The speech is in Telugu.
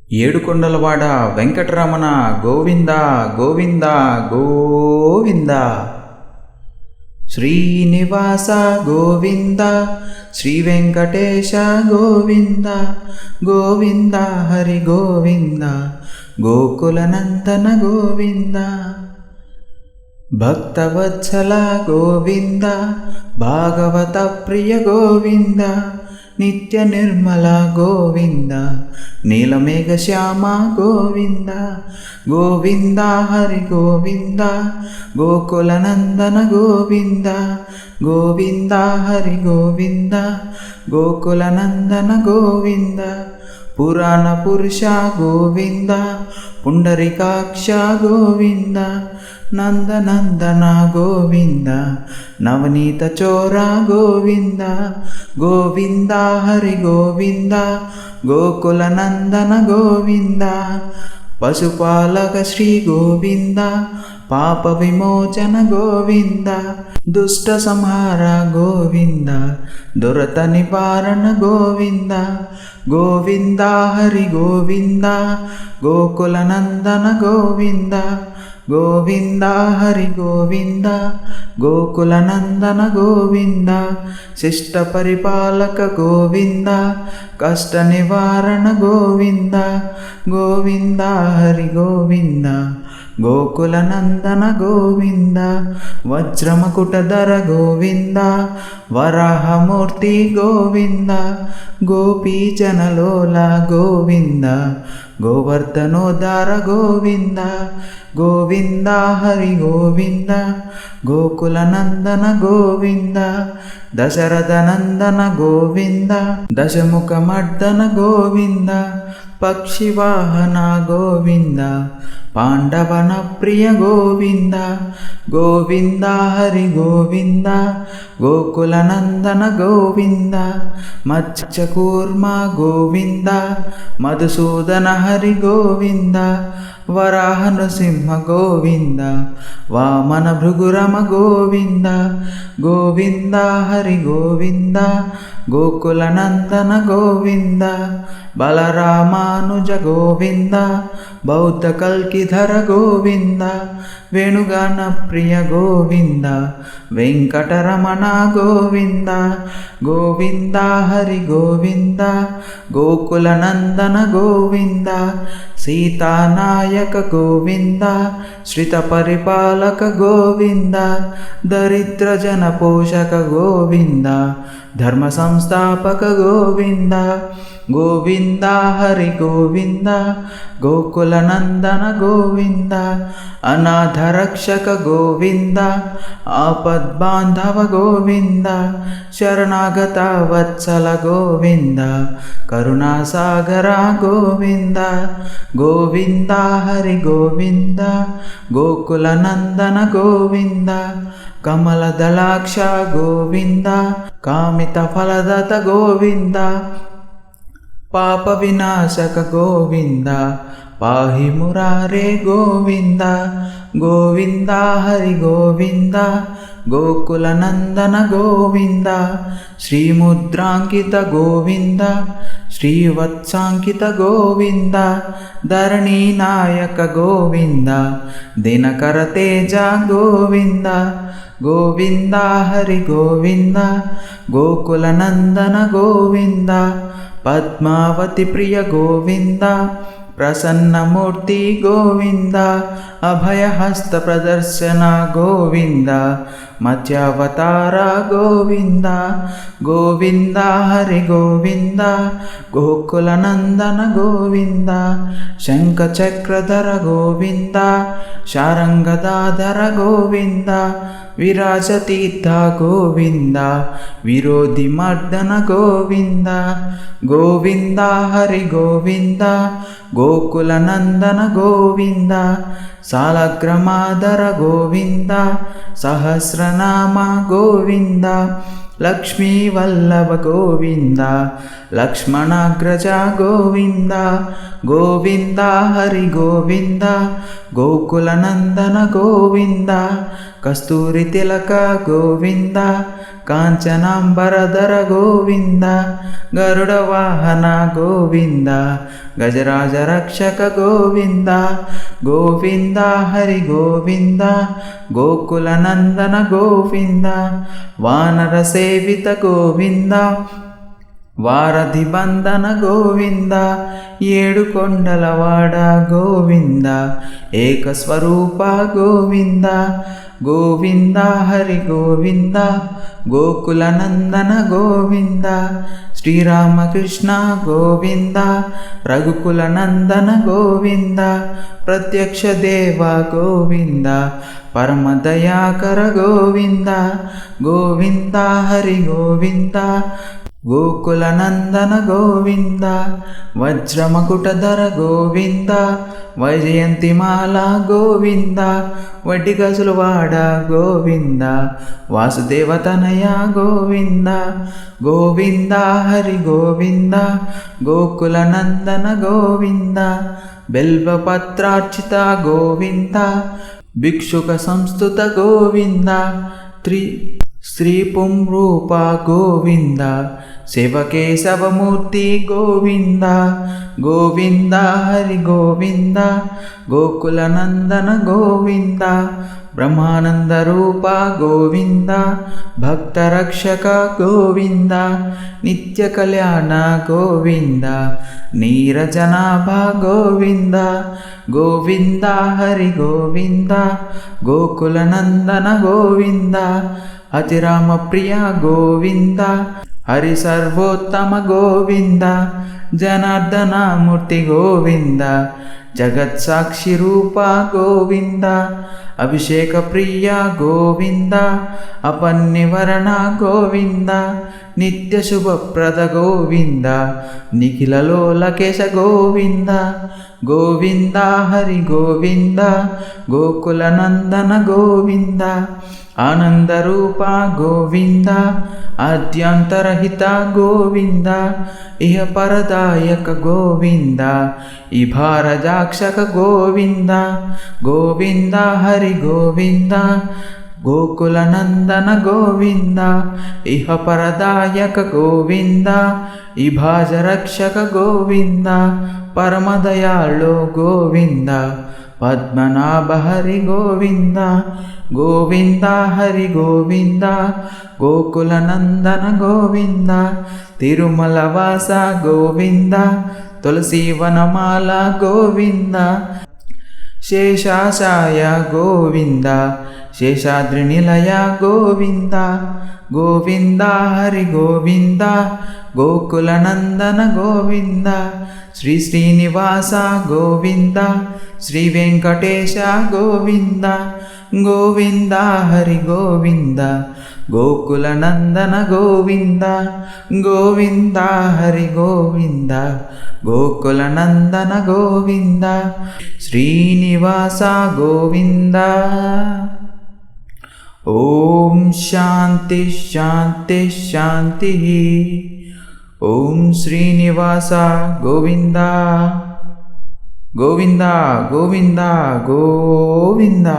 ఏడుకొండలవాడ వెంకటరమణ గోవింద గోవింద గోవింద. శ్రీనివాస గోవింద శ్రీ వెంకటేశ గోవింద గోవింద హరి గోవింద గోకులనందన గోవింద. భక్తవత్సల గోవింద భాగవత ప్రియ గోవింద నిత్య నిర్మల గోవింద నీలమేఘ శ్యామ గోవింద గోవింద హరి గోవింద గోకులనందన గోవింద గోవింద హరి గోవింద గోకులనందన గోవింద. పురాణ పురుష గోవింద పుండరీకాక్ష గోవింద నందనందన గోవింద నవనీత చోర గోవింద గోవింద హరి గోవింద గోకులనందన గోవింద. పశుపాలక శ్రీ గోవింద పాప విమోచన గోవింద దుష్ట సంహార గోవింద దురత నివారణ గోవింద గోవింద హరి గోవింద గోకులనందన గోవింద గోవింద హరి గోవింద గోకులనందన గోవింద. శిష్ట పరిపాలక గోవింద కష్ట నివారణ గోవింద గోవింద హరి గోవింద గోకులనందన గోవింద. వజ్రమకుటధర గోవింద వరాహమూర్తి గోవింద గోపీజనలోల గోవింద గోవర్ధనోద్ధార గోవింద గోవింద హరి గోవింద గోకులనందన గోవింద. దశరథనందన గోవింద దశముఖమర్దన గోవింద పక్షివాహన గోవింద పాండవన ప్రియ గోవింద గోవింద హరి గోవింద గోకులనందన గోవింద. మత్స్యకూర్మ గోవింద మధుసూదన హరి గోవింద వరాహ నృసింహ గోవింద వామన భృగురమ గోవింద గోవింద హరి గోవింద గోకులనందన గోవింద. బలరామానుజ గోవింద బౌద్ధ కల్కిధర గోవింద వేణుగాన ప్రియ గోవింద వెంకటరమణ గోవింద గోవింద హరి గోవింద గోకులనందన గోవింద. సీతానాయక గోవింద శ్రిత పరిపాలక గోవింద దరిద్ర జన పోషక గోవింద ధర్మ సంస్థాపక గోవింద గోవింద హరి గోవింద గోకులనందన గోవింద. అనాథ రక్షక గోవింద ఆపద్బాంధవ గోవింద శరణాగత వత్సల గోవింద కరుణాసాగర గోవింద గోవింద హరి గోవింద గోకులనందన గోవింద. కమలదళాక్ష గోవింద కామిత ఫలదత గోవింద పాప వినాశక గోవింద పాహి మురారే గోవింద గోవింద హరి గోవింద గోకులనందన గోవింద. శ్రీముద్రాంకిత గోవింద శ్రీవత్సాంకిత గోవింద ధరణీ నాయక గోవింద దినకర తేజ గోవింద గోవింద హరి గోవింద గోకులనందన గోవింద. పద్మావతి ప్రియ గోవింద ప్రసన్నమూర్తి గోవింద అభయహస్త ప్రదర్శన గోవింద మత్స్యావతార గోవింద గోవింద హరి గోవింద గోకులనందన గోవింద. శంఖచక్రధర గోవింద శారంగదాధర గోవింద విరాజతీర్థ గోవింద విరోధి మర్దన గోవింద గోవింద హరి గోవింద గోకులనందన గోవింద. సాలగ్రమాధర గోవింద సహస్రనామ గోవింద లక్ష్మీ వల్లభ గోవింద లక్ష్మణాగ్రజ గోవింద గోవింద హరి గోవింద గోకులనందన గోవింద కస్తూరి తిలక గోవింద కాంచనాంబరధర గోవింద గరుడ వాహన గోవింద గజరాజ రక్షక గోవింద గోవింద హరి గోవింద గోకుల నందన గోవింద వానర సేవిత గోవింద వారధి బంధన గోవింద ఏడు కొండలవాడ గోవింద ఏకస్వరూప గోవింద గోవింద హరి గోవింద గోకుల నందన గోవింద శ్రీరామకృష్ణ గోవింద రఘుకుల నందన గోవింద ప్రత్యక్ష దేవ గోవింద పరమదయాకర గోవింద గోవింద హరి గోవింద గోకుల నందన గోవింద వజ్రమకుటధర గోవింద వైజయంతిమాల గోవింద వడ్డిగసులవాడ గోవింద వాసుదేవతనయ గోవింద గోవింద హరి గోవింద గోకుల నందన గోవింద బిల్వపత్రార్చిత గోవింద భిక్షుక సంస్థుత గోవింద శ్రీ పుంరూప గోవింద శివకేశవమూర్తి గోవింద గోవింద హరి గోవింద గోకుల నందన గోవింద బ్రహ్మానంద రూప గోవింద భక్తరక్షక గోవింద నిత్య కళ్యాణ గోవింద నీరజనాభ గోవింద గోవింద హరి గోవింద గోకుల నందన గోవింద అతిరామ ప్రియ గోవింద హరి సర్వోత్తమ గోవింద జనార్దన మూర్తి గోవింద జగత్సాక్షి రూప గోవింద అభిషేక ప్రియ గోవింద అపన్నివరణ గోవింద నిత్య శుభప్రద గోవింద నిఖిలలోలకేశ గోవింద గోవింద హరి గోవింద గోకుల నందన గోవింద ఆనందరూప గోవింద ఆద్యాంతరహిత గోవింద ఇహ పరదాయక గోవింద ఇభారజాక్షక గోవింద గోవింద హరి గోవింద గోకుల నందన గోవింద ఇహ పరదాయక గోవింద ఇభాజ రక్షక గోవింద పరమదయాళు గోవింద పద్మనాభ హరి గోవింద గోవింద హరి గోవింద గోకుల నందన గోవింద తిరుమల వాస గోవింద తులసి వనమాల గోవింద శేషాశాయ గోవింద శేషాద్రి నిలయ గోవింద గోవింద హరి గోవింద గోకుల నందన గోవింద శ్రీ శ్రీనివాస గోవింద శ్రీ వెంకటేశ గోవింద గోవింద హరి గోవింద గోకుల నందన గోవింద గోవింద హరి గోవింద గోకుల నందన గోవింద శ్రీనివాస గోవింద. ఓం శాంతి శాంతి శాంతి. ఓం శ్రీనివాస గోవింద గోవింద గోవింద గోవింద.